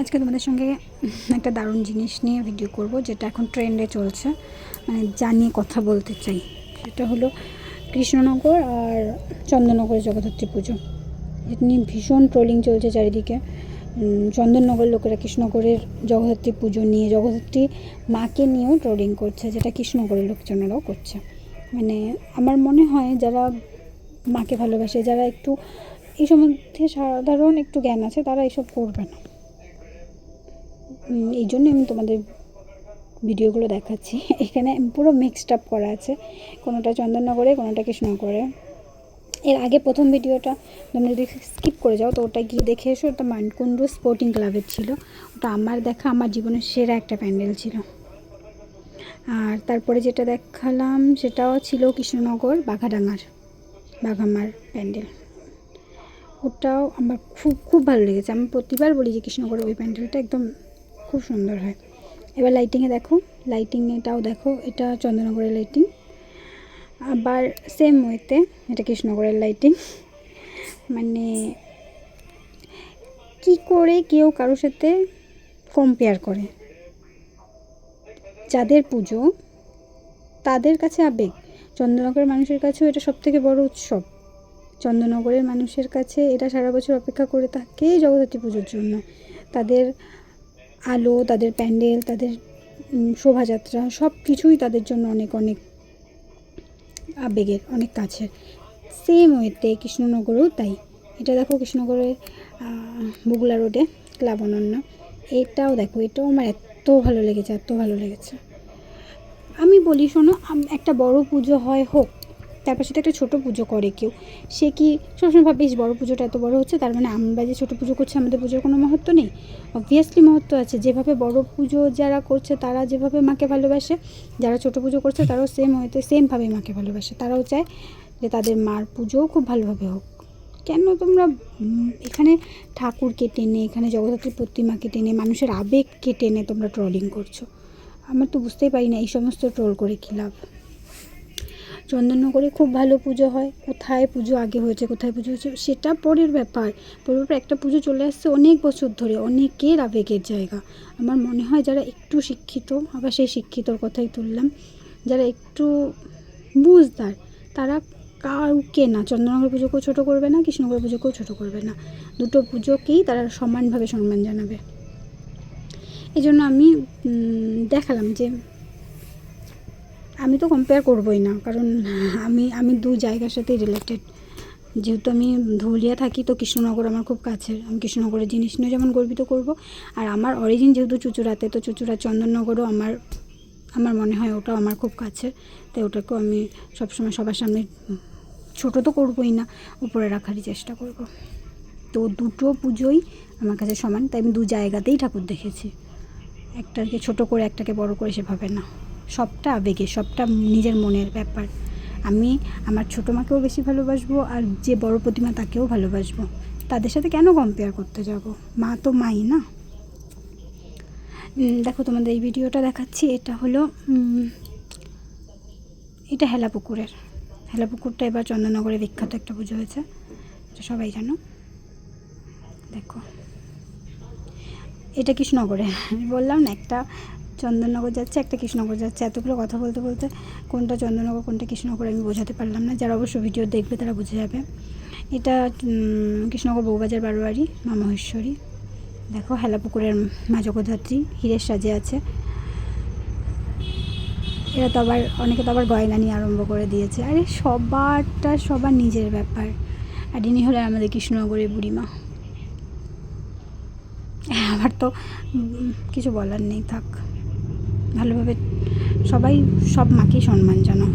আজকে তোমাদের সঙ্গে একটা দারুণ জিনিস নিয়ে ভিডিও করব, যেটা এখন ট্রেন্ডে চলছে, মানে জানিয়ে কথা বলতে চাই। সেটা হলো কৃষ্ণনগর আর চন্দননগরের জগদ্ধাত্রী পুজো। এটা নিয়ে ভীষণ ট্রোলিং চলছে চারিদিকে। চন্দননগর লোকেরা কৃষ্ণনগরের জগদ্ধাত্রী পুজো নিয়ে, জগদ্ধাত্রী মাকে নিয়েও ট্রোলিং করছে, যেটা কৃষ্ণনগরের লোকজনেরাও করছে। মানে আমার মনে হয় যারা মাকে ভালোবাসে, যারা একটু এই সম্বন্ধে সাধারণ একটু জ্ঞান আছে, তারা এইসব করবে না। এই জন্য আমি তোমাদের ভিডিওগুলো দেখাচ্ছি। এখানে পুরো মিক্সড আপ করা আছে, কোনোটা চন্দননগরে, কোনোটা কৃষ্ণনগরে। এর আগে প্রথম ভিডিওটা তোমরা যদি স্কিপ করে যাও তো ওটা গিয়ে দেখে এসো। ওটা মানকুণ্ডু স্পোর্টিং ক্লাবের ছিল। ওটা আমার দেখা, আমার জীবনের সেরা একটা প্যান্ডেল ছিল। আর তারপরে যেটা দেখালাম সেটাও ছিল কৃষ্ণনগর বাঘামার প্যান্ডেল। ওটাও আমার খুব খুব ভালো লেগেছে। আমি প্রতিবার বলি যে কৃষ্ণনগরের ওই প্যান্ডেলটা একদম খুব সুন্দর হয়। এবার লাইটিংয়ে দেখো, লাইটিংটাও দেখো, এটা চন্দননগরের লাইটিং। আবার সেম ওয়েতে এটা কৃষ্ণনগরের লাইটিং। মানে কি করে কেউ কারোর সাথে কম্পেয়ার করে? যাদের পুজো তাদের কাছে আবেগ, চন্দননগরের মানুষের কাছেও এটা সবথেকে বড় উৎসব। চন্দননগরের মানুষের কাছে এটা সারা বছর অপেক্ষা করে থাকে জগদ্ধাত্রী পুজোর জন্য। তাদের আলো, তাদের প্যান্ডেল, তাদের শোভাযাত্রা সব কিছুই তাদের জন্য অনেক অনেক আবেগের, অনেক কাছের। সেম ওয়েতে কৃষ্ণনগরেও তাই। এটা দেখো কৃষ্ণনগরের বুগলা রোডে ক্লাব অনন্য। এটাও দেখো, এটাও আমার এত ভালো লেগেছে, এত ভালো লেগেছে। আমি বলি শোনো, একটা বড় পুজো হয় হোক, তারপর সেটা একটা ছোটো পুজো করে কেউ, সে কি সবসময় ভাবে বেশ বড়ো পুজোটা এত বড় হচ্ছে, তার মানে আমরা যে ছোটো পুজো করছি আমাদের পুজোর কোনো মহত্ব নেই? অবভিয়াসলি মহত্ব আছে। যেভাবে বড় পুজো যারা করছে তারা যেভাবে মাকে ভালোবাসে, যারা ছোটো পুজো করছে তারাও সেমভাবে মাকে ভালোবাসে। তারাও চায় যে তাদের মার পুজোও খুব ভালোভাবে হোক। কেন তোমরা এখানে ঠাকুরকে টেনে, এখানে জগদ্ধাত্রীর প্রতিমাকে টেনে, মানুষের আবেগকে টেনে তোমরা ট্রোলিং করছো? আমার তো বুঝতেই পারি না এই সমস্ত ট্রোল করে কী লাভ। চন্দননগরে খুব ভালো পুজো হয়। কোথায় পুজো আগে হয়েছে, কোথায় পুজো হয়েছে সেটা পরের ব্যাপার। একটা পুজো চলে আসছে অনেক বছর ধরে, অনেকের আবেগের জায়গা। আমার মনে হয় যারা একটু শিক্ষিত, আবার সেই শিক্ষিতর কথাই তুললাম, যারা একটু বুঝদার, তারা কাউকে না, চন্দননগর পুজোকেও ছোটো করবে না, কৃষ্ণনগর পুজোকেও ছোটো করবে না। দুটো পুজোকেই তারা সমানভাবে সম্মান জানাবে। এই জন্য আমি দেখালাম যে আমি তো কম্পেয়ার করবোই না, কারণ আমি দু জায়গার সাথেই রিলেটেড। যেহেতু আমি ধুলিয়া থাকি, তো কৃষ্ণনগর আমার খুব কাছের। আমি কৃষ্ণনগরের জিনিস নিয়ে যেমন গর্বিত করব, আর আমার অরিজিন যেহেতু চুঁচুড়াতে, তো চুঁচুড়া চন্দননগরও আমার মনে হয় ওটাও আমার খুব কাছের। তাই ওটাকেও আমি সবসময় সবার সামনে ছোটো তো করবোই না, উপরে রাখারই চেষ্টা করব। তো দুটো পুজোই আমার কাছে সমান, তাই আমি দু জায়গাতেই ঠাকুর দেখেছি। একটাকে ছোটো করে একটাকে বড় করে সেভাবে না, সবটা আবেগে, সবটা নিজের মনের ব্যাপার। আমি আমার ছোটো মাকেও বেশি ভালোবাসবো, আর যে বড় প্রতিমা তাকেও ভালোবাসবো। তাদের সাথে কেন কম্পেয়ার করতে যাব? মা তো মাই না। দেখো তোমাদের এই ভিডিওটা দেখাচ্ছি। এটা হলো এটা হেলাপুকুরটা এবার চন্দননগরে বিখ্যাত একটা পুজো হয়েছে, এটা সবাই জানো। দেখো এটা কৃষ্ণনগরে, আমি বললাম না, একটা চন্দননগর যাচ্ছে, একটা কৃষ্ণনগর যাচ্ছে। এতগুলো কথা বলতে বলতে কোনটা চন্দননগর কোনটা কৃষ্ণনগর আমি বোঝাতে পারলাম না। যারা অবশ্য ভিডিও দেখবে তারা বুঝে যাবে। এটা কৃষ্ণনগর বউবাজার বারোয়ারি মা মহেশ্বরী। দেখো হেলাপুকুরের মা জগদ্ধাত্রী হীরের সাজে আছে। এরা তো আবার অনেকে তো আবার গয়না নিয়ে আরম্ভ করে দিয়েছে। আরে সবার নিজের ব্যাপার। আর ইনি হলেন আমাদের কৃষ্ণনগরের বুড়িমা। আমার তো কিছু বলার নেই, থাক। ভালোভাবে সবাই সব মাকেই সম্মান জানাও।